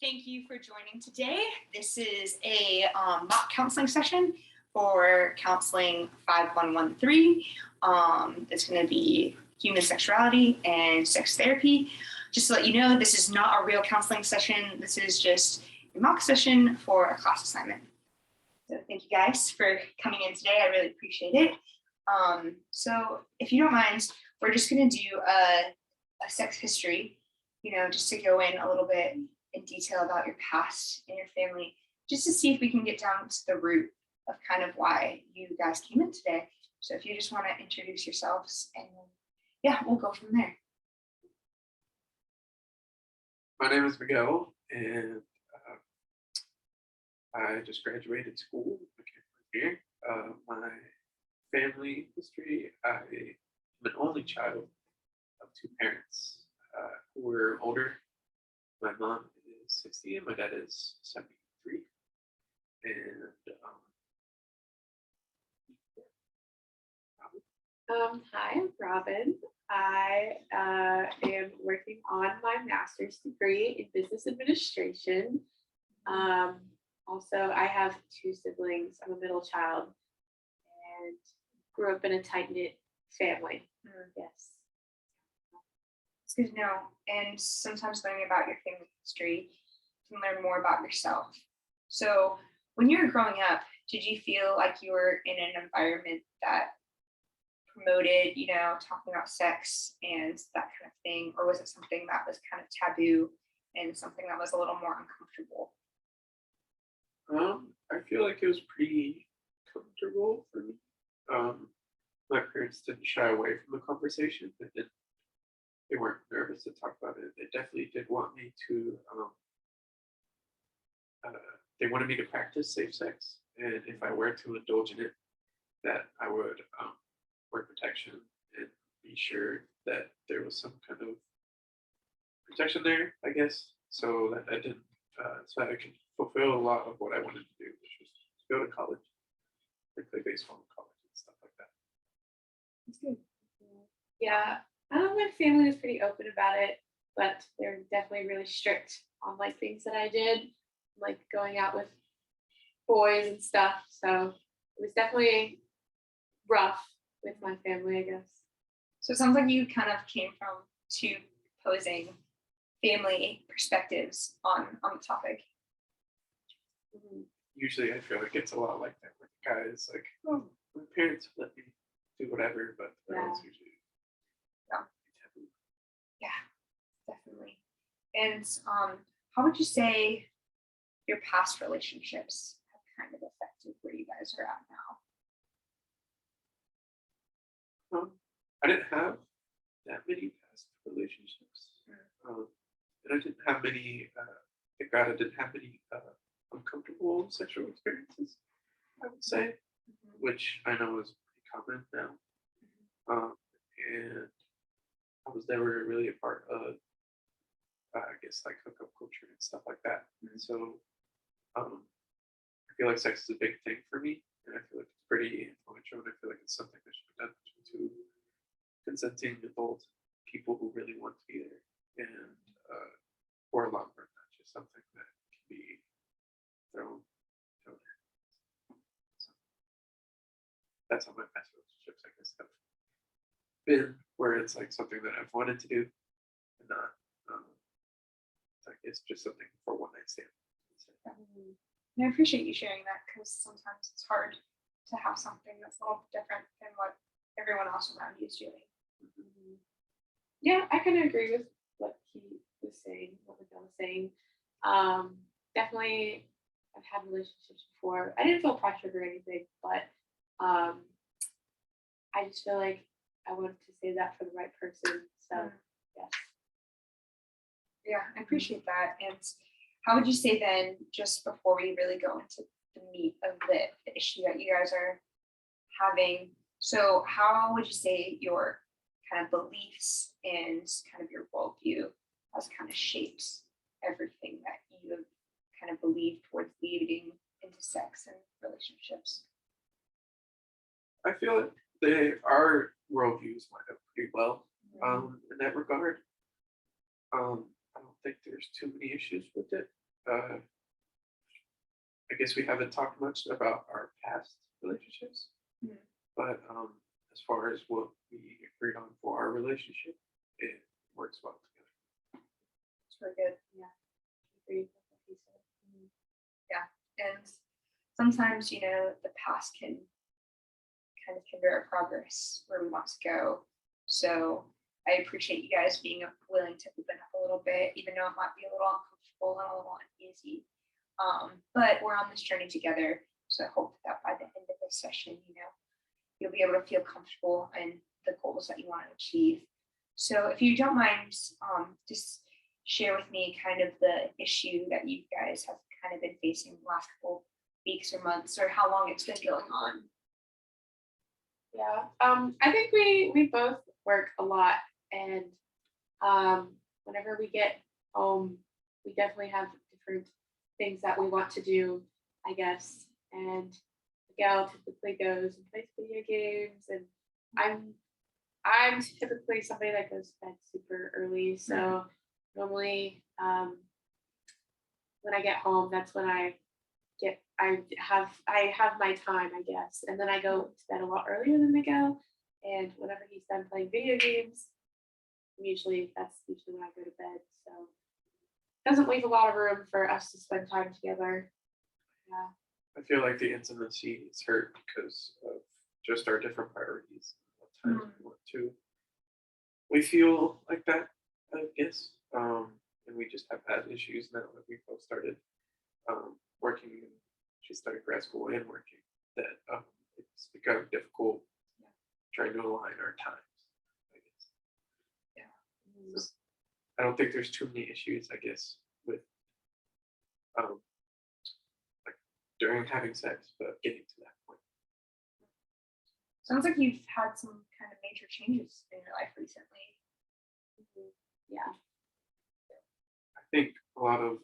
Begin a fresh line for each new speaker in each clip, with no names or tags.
Thank you for joining today. This is a mock counseling session for counseling 5113. It's going to be human sexuality and sex therapy. Just to let you know, this is not a real counseling session. This is just a mock session for a class assignment. So thank you guys for coming in today. I really appreciate it. So if you don't mind, we're just going to do a sex history, just to go in a little bit in detail about your past and your family, just to see if we can get down to the root of kind of why you guys came in today. So if you just want to introduce yourselves, and yeah, we'll go from there.
My name is Miguel, and I just graduated school. I came from here. My family history: I'm an only child of two parents who were older. My mom is 60 and my dad is 73. And
Hi, I'm Robin. I am working on my master's degree in business administration. Also, I have two siblings. I'm a middle child and grew up in a tight-knit family. Yes.
It's good to know. And sometimes learning about your family history, you can learn more about yourself. So when you were growing up, did you feel like you were in an environment that promoted, talking about sex and that kind of thing? Or was it something that was kind of taboo and something that was a little more uncomfortable?
I feel like it was pretty comfortable for me. My parents didn't shy away from the conversation. They weren't nervous to talk about it. They definitely did want me to, they wanted me to practice safe sex. And if I were to indulge in it, that I would wear protection and be sure that there was some kind of protection there, I guess. So that I didn't, so that I could fulfill a lot of what I wanted to do, which was to go to college and play baseball in college and stuff like that.
That's good. Yeah. My family was pretty open about it, but they're definitely really strict on things that I did, like going out with boys and stuff. So it was definitely rough with my family, I guess.
So it sounds like you kind of came from two opposing family perspectives on the topic.
Mm-hmm.
Usually I feel like it's a lot like that, where the guy is like, oh, my parents let me do whatever, but the girls usually taboo.
Yeah, definitely. And how would you say your past relationships have kind of affected where you guys are at now?
I didn't have that many past relationships. And I didn't have many, thank God I didn't have any uncomfortable sexual experiences, I would say, which I know is pretty common now. And I was never really a part of, I guess, like hookup culture and stuff like that. And so I feel like sex is a big thing for me, and I feel like it's pretty influential, and I feel like it's something that should be done between two consenting adult people who really want to be there, and for a long run, not just something that can be thrown in. So that's how my past relationships, I guess, have been, where it's like something that I've wanted to do, and not like it's just something for one night stand.
And I appreciate you sharing that, because sometimes it's hard to have something that's a little different than what everyone else around you is doing.
Mm-hmm. Yeah, I kind of agree with what he was saying, what Miguel was saying. Definitely, I've had relationships before. I didn't feel pressured or anything, but I just feel like I wanted to say that for the right person. So, yes.
Yeah, I appreciate that. And how would you say then, just before we really go into the meat of the issue that you guys are having, so how would you say your kind of beliefs and kind of your worldview has kind of shaped everything that you have kind of believed towards leading into sex and relationships?
I feel like our worldviews line up pretty well in that regard. I don't think there's too many issues with it. I guess we haven't talked much about our past relationships,
Mhm.
but as far as what we agreed on for our relationship, it works well together.
It's really good.
Yeah. Agreed with what he said.
And sometimes, the past can kind of hinder our progress where we want to go. So I appreciate you guys being willing to open up a little bit, even though it might be a little uncomfortable and a little uneasy. But we're on this journey together. So I hope that by the end of this session, you'll be able to feel comfortable in the goals that you want to achieve. So if you don't mind, just share with me kind of the issue that you guys have kind of been facing the last couple weeks or months, or how long it's been going on.
Yeah. I think we both work a lot, and whenever we get home, we definitely have different things that we want to do, I guess. And Miguel typically goes and plays video games, and I'm typically somebody that goes to bed super early. So normally, when I get home, that's when I have my time, I guess. And then I go to bed a lot earlier than Miguel. And whenever he's done playing video games, that's usually when I go to bed. So it doesn't leave a lot of room for us to spend time together. Yeah.
I feel like the intimacy is hurt because of just our different priorities. What times we want to. We feel like that, I guess. And we just have had issues now that we both started working. She started grad school and working. That it's become difficult trying to align our times, I guess.
Yeah.
So I don't think there's too many issues, I guess, with like during having sex, but getting to that point.
Sounds like you've had some kind of major changes in your life recently.
Yeah.
I think a lot of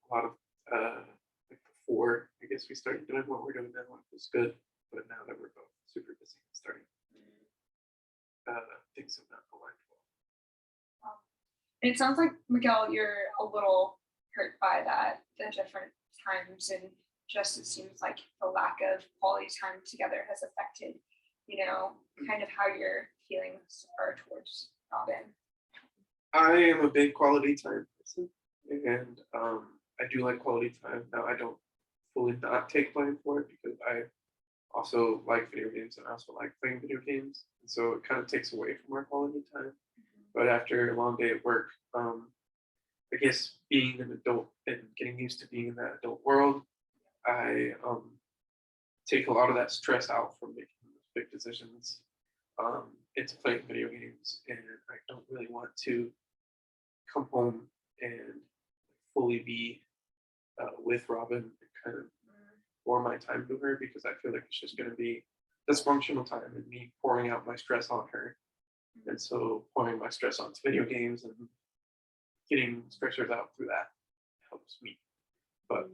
like before I guess we started doing what we're doing now, it was good, but now that we're both super busy and starting, things have not aligned well.
And it sounds like, Miguel, you're a little hurt by that, the different times, and just it seems like the lack of quality time together has affected, kind of how your feelings are towards Robin.
I am a big quality time person, and I do like quality time. Now I don't fully not take blame for it because I also like video games and I also like playing video games, and so it kind of takes away from our quality time. But after a long day at work, I guess being an adult and getting used to being in that adult world, I take a lot of that stress out from making those big decisions into playing video games, and I don't really want to come home and fully be with Robin and kind of pour my time to her because I feel like it's just going to be dysfunctional time and me pouring out my stress on her. And so pouring my stress onto video games and getting stressors out through that helps me. But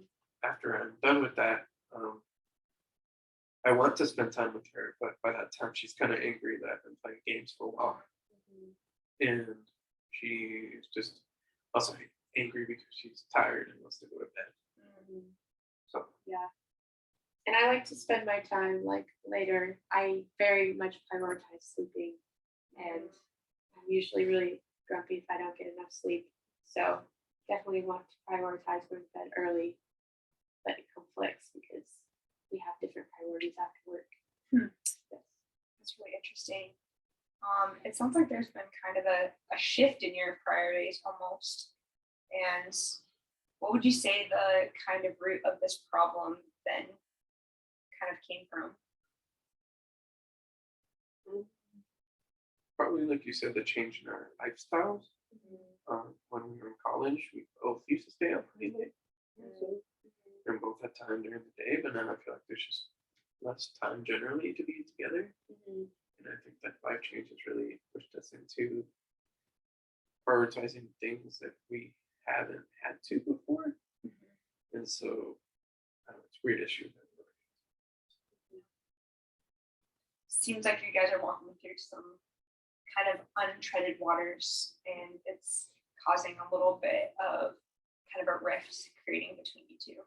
after I'm done with that, I want to spend time with her, but by that time she's kind of angry that I've been playing games for a while. And she's just also angry because she's tired and wants to go to bed. So
Yeah. And I like to spend my time like later. I very much prioritize sleeping, and I'm usually really grumpy if I don't get enough sleep. So definitely want to prioritize going to bed early, but it conflicts because we have different priorities after work. Yes.
That's really interesting. It sounds like there's been kind of a shift in your priorities almost. And what would you say the kind of root of this problem then kind of came from?
probably like you said, the change in our lifestyles. When we were in college, we both used to stay up pretty late. And both had time during the day, but now I feel like there's just less time generally to be together. And I think that life change has really pushed us into prioritizing things that we haven't had to before. And so it's a weird issue.
Seems like you guys are walking through some kind of untreaded waters, and it's causing a little bit of kind of a rift creating between you two.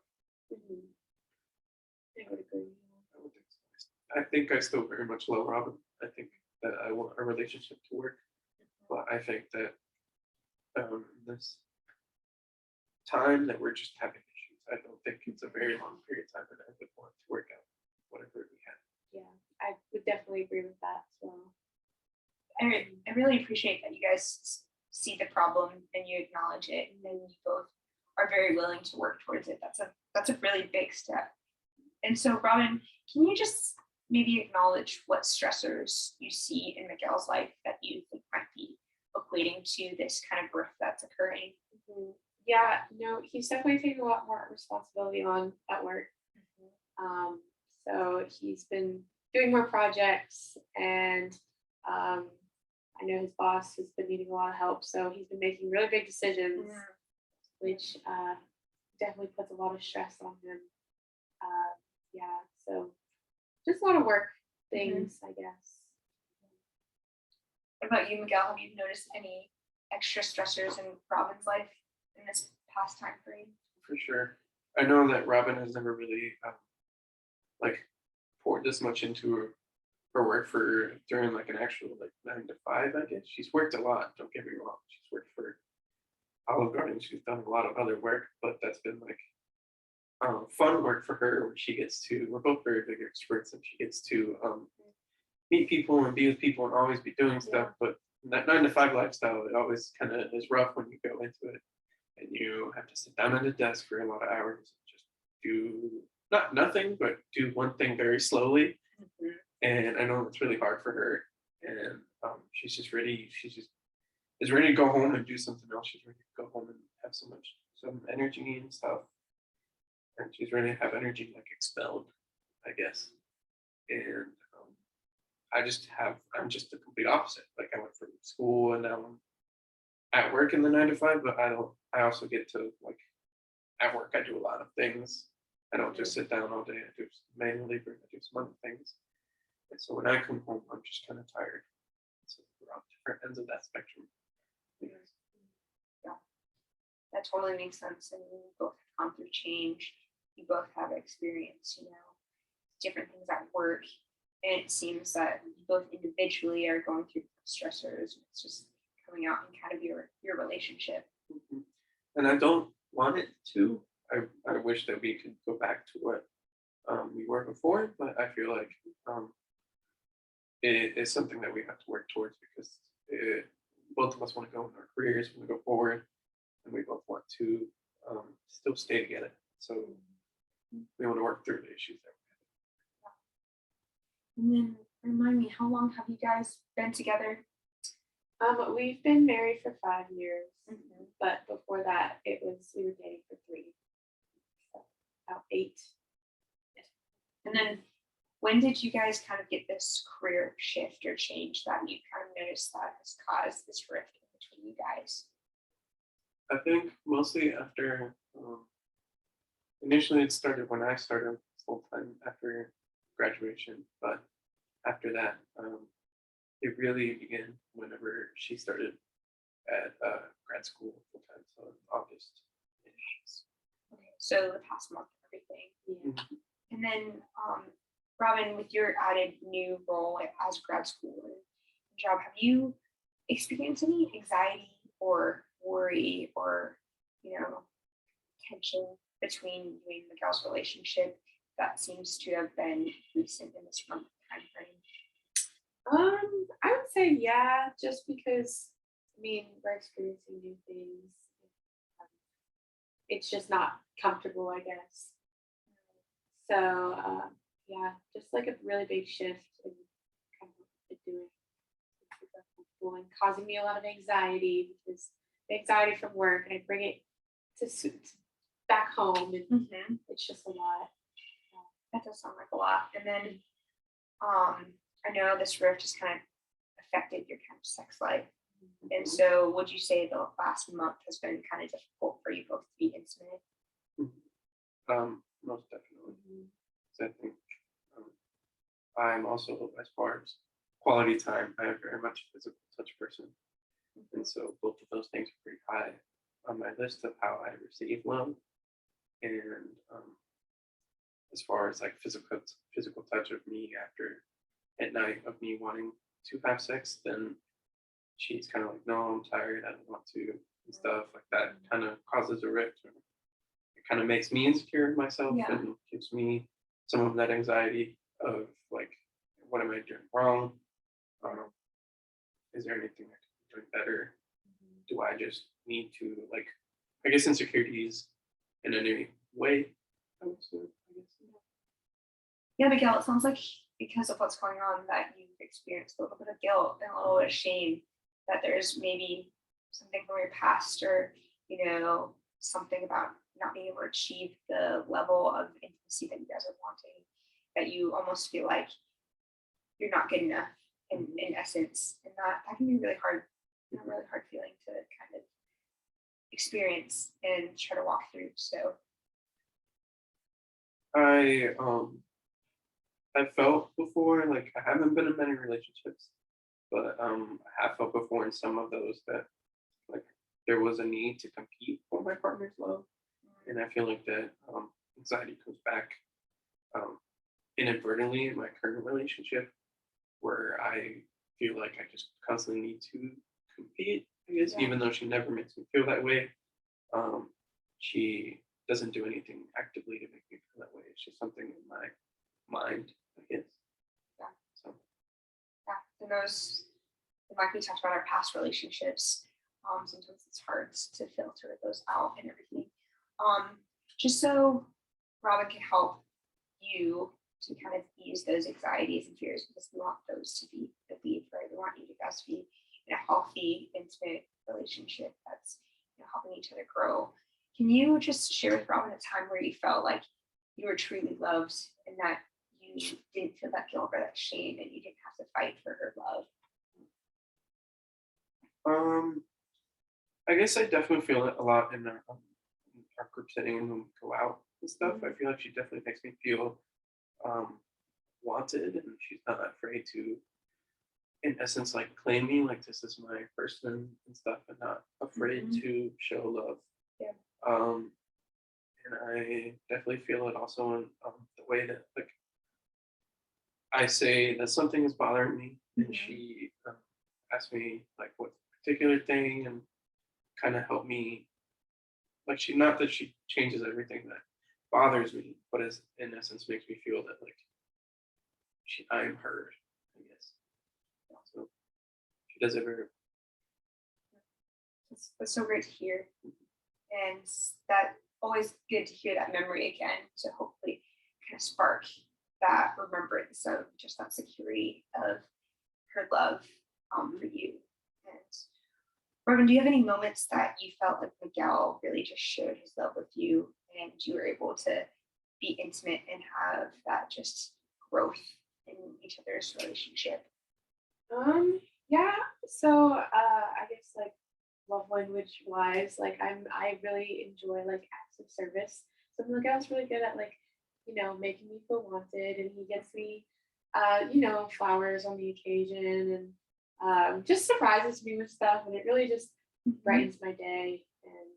I would agree.
I would think so. I think I still very much love Robin. I think that I want our relationship to work, but I think that this time that we're just having issues, I don't think it's a very long period of time, and I would want to work out whatever we have.
Yeah, I would definitely agree with that as well.
I really appreciate that you guys see the problem and you acknowledge it, and then you both are very willing to work towards it. That's a really big step. And so, Robin, can you just maybe acknowledge what stressors you see in Miguel's life that you think might be equating to this kind of rift that's occurring?
Yeah, no, he's definitely taking a lot more responsibility on at work. So he's been doing more projects, and I know his boss has been needing a lot of help. So he's been making really big decisions, which definitely puts a lot of stress on him. Yeah, so just a lot of work things, I guess.
What about you, Miguel? Have you noticed any extra stressors in Robin's life in this past time frame?
For sure. I know that Robin has never really like poured this much into her work for during like an actual like 9 to 5, I guess. She's worked a lot, don't get me wrong. She's worked for Olive Garden, she's done a lot of other work, but that's been like fun work for her, where she gets to, we're both very big experts, and she gets to meet people and be with people and always be doing stuff. But that 9 to 5 lifestyle, it always kind of is rough when you go into it, and you have to sit down at a desk for a lot of hours and just do nothing, but do one thing very slowly. And I know it's really hard for her, and she's just ready. She just is ready to go home and do something else. She's ready to go home and have some energy and stuff, and she's ready to have energy like expelled, I guess. And I'm just the complete opposite. Like, I went from school and now I'm at work in the 9 to 5, but I also get to, like, at work I do a lot of things. I don't just sit down all day. I do some manual labor, I do some other things. And so when I come home, I'm just kind of tired. So we're on different ends of that spectrum.
Yeah, that totally makes sense. And you both have gone through change. You both have experience, different things at work. And it seems that you both individually are going through stressors. It's just coming out in kind of your relationship.
And I don't want it to. I wish that we could go back to what we were before, but I feel like it is something that we have to work towards, because both of us want to go in our careers, want to go forward, and we both want to still stay together. So we want to work through the issues that
And then remind me, how long have you guys been together?
We've been married for 5 years, but before that, we were dating for 3, so about 8.
And then when did you guys kind of get this career shift or change that you kind of noticed that has caused this rift between you guys?
I think mostly after, initially it started when I started full time after graduation, but after that, it really began whenever she started at grad school full time, so in August.
Okay, so the past month, everything. And then, Robin, with your added new role as grad school job, have you experienced any anxiety or worry or, tension between you and Miguel's relationship that seems to have been recent in this month time frame?
I would say yeah, just because we're experiencing new things. It's just not comfortable, I guess. So yeah, just like a really big shift in kind of what we're doing. It's uncomfortable and causing me a lot of anxiety, because anxiety from work, and I bring it to back home, and it's just a lot.
That does sound like a lot. And then I know this rift has kind of affected your kind of sex life. And so would you say the last month has been kind of difficult for you both to be intimate?
Most definitely. So I think I'm also, as far as quality time, I am very much a physical touch person. And so both of those things are pretty high on my list of how I receive love, and as far as like physical touch of me after at night of me wanting to have sex, then she's kind of like, no, I'm tired, I don't want to, and stuff like that. Kind of causes a rift. It kind of makes me insecure in myself and gives me some of that anxiety of like, what am I doing wrong? Is there anything I could be doing better? Do I just need to like, I guess insecurities in any way? I would say, I guess.
Yeah, Miguel, it sounds like because of what's going on that you've experienced a little bit of guilt and a little bit of shame, that there's maybe something from your past or, something about not being able to achieve the level of intimacy that you guys are wanting, that you almost feel like you're not good enough in essence. And that can be really hard, really hard feeling to kind of experience and try to walk through. So
I've felt before, like I haven't been in many relationships, but I have felt before in some of those that like there was a need to compete for my partner's love. And I feel like that anxiety comes back inadvertently in my current relationship, where I feel like I just constantly need to compete, I guess, even though she never makes me feel that way. She doesn't do anything actively to make me feel that way. It's just something in my mind, I guess.
Yeah.
So.
And like we talked about our past relationships, sometimes it's hard to filter those out and everything. Just so Robin can help you to kind of ease those anxieties and fears, because we want those to be relieved, right? We want you guys to be in a healthy, intimate relationship that's helping each other grow. Can you just share with Robin a time where you felt like you were truly loved and that you didn't feel that guilt or that shame and you didn't have to fight for her love?
I guess I definitely feel it a lot in our group setting and when we go out and stuff. I feel like she definitely makes me feel wanted, and she's not afraid to, in essence, like claim me, like this is my person and stuff, and not afraid to show love.
Yeah.
And I definitely feel it also in the way that like I say that something is bothering me, and she asks me like what particular thing and kind of help me. Like not that she changes everything that bothers me, but as in essence makes me feel that like I'm heard, I guess. So she does it very.
That's so great to hear, and that always good to hear that memory again to hopefully kind of spark that remembrance of just that security of her love for you. And Robin, do you have any moments that you felt like Miguel really just shared his love with you and you were able to be intimate and have that just growth in each other's relationship?
Yeah. So I guess like love language wise, like I really enjoy like acts of service. So Miguel's really good at like, making me feel wanted, and he gets me flowers on the occasion, and just surprises me with stuff, and it really just brightens my day. And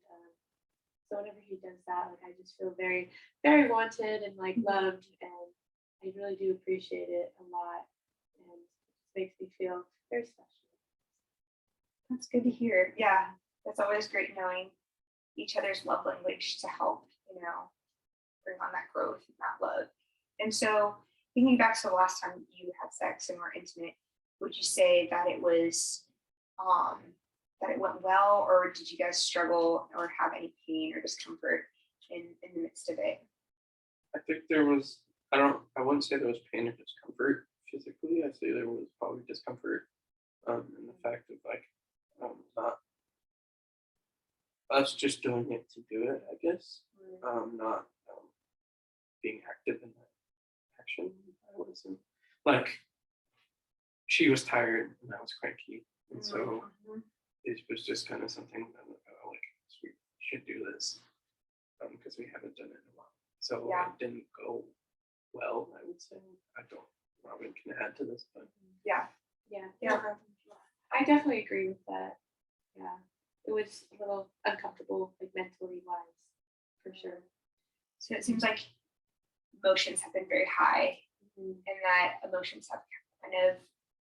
so whenever he does that, like I just feel very, very wanted and like loved, and I really do appreciate it a lot, and it makes me feel very special.
That's good to hear. Yeah, that's always great knowing each other's love language to help, bring on that growth and that love. And so thinking back to the last time you had sex and were intimate, would you say that it was that it went well, or did you guys struggle or have any pain or discomfort in the midst of it?
I think there was, I wouldn't say there was pain or discomfort physically. I'd say there was probably discomfort in the fact of like not us just doing it to do it, I guess. Not being active in that action. I would assume. Like she was tired and I was cranky, and so it was just kind of something that like we should do this because we haven't done it in a while. So it didn't go well, I would say. Robin can add to this, but
yeah. I definitely agree with that. Yeah. it was a little uncomfortable, like mentally wise, for sure.
So it seems like emotions have been very high,
Mhm.
and that emotions have kind of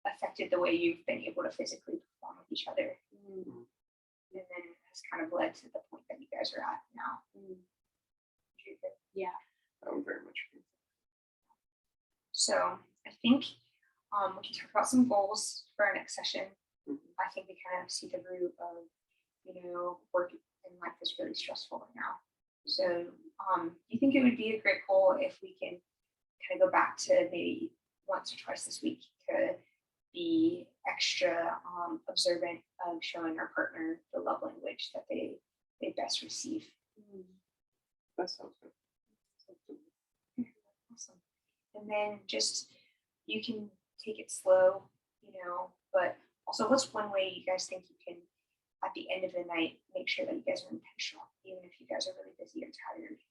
affected the way you've been able to physically perform with each other,
Mhm.
and then has kind of led to the point that you guys are at now.
Mhm. Yeah.
Very much.
So I think we can talk about some goals for our next session.
Mhm.
I think we kind of see the root of, work in life is really stressful right now. So do you think it would be a great goal if we can kind of go back to maybe once or twice this week to be extra observant of showing our partner the love language that they best receive?
Mhm.
That sounds good.
Awesome. And then just you can take it slow, but also what's one way you guys think you can at the end of the night make sure that you guys are intentional, even if you guys are really busy or tired?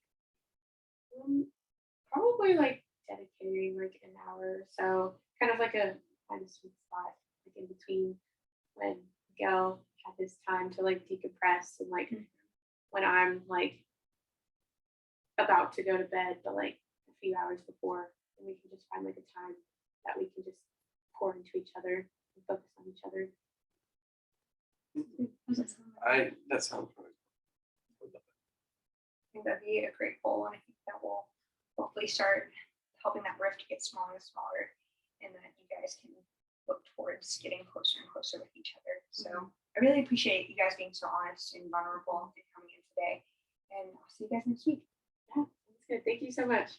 Probably like dedicating like an hour or so, kind of like a kind of sweet spot, like in between when Miguel had his time to like decompress and like when I'm like about to go to bed, but like a few hours before, and we can just find like a time that we can just pour into each other and focus on each other.
That sounds really
I think that'd be a great goal, and I think that will hopefully start helping that rift get smaller and smaller, and that you guys can look towards getting closer and closer with each other. So I really appreciate you guys being so honest and vulnerable and coming in today. And I'll see you guys next week.
Yeah, that's good. Thank you so much.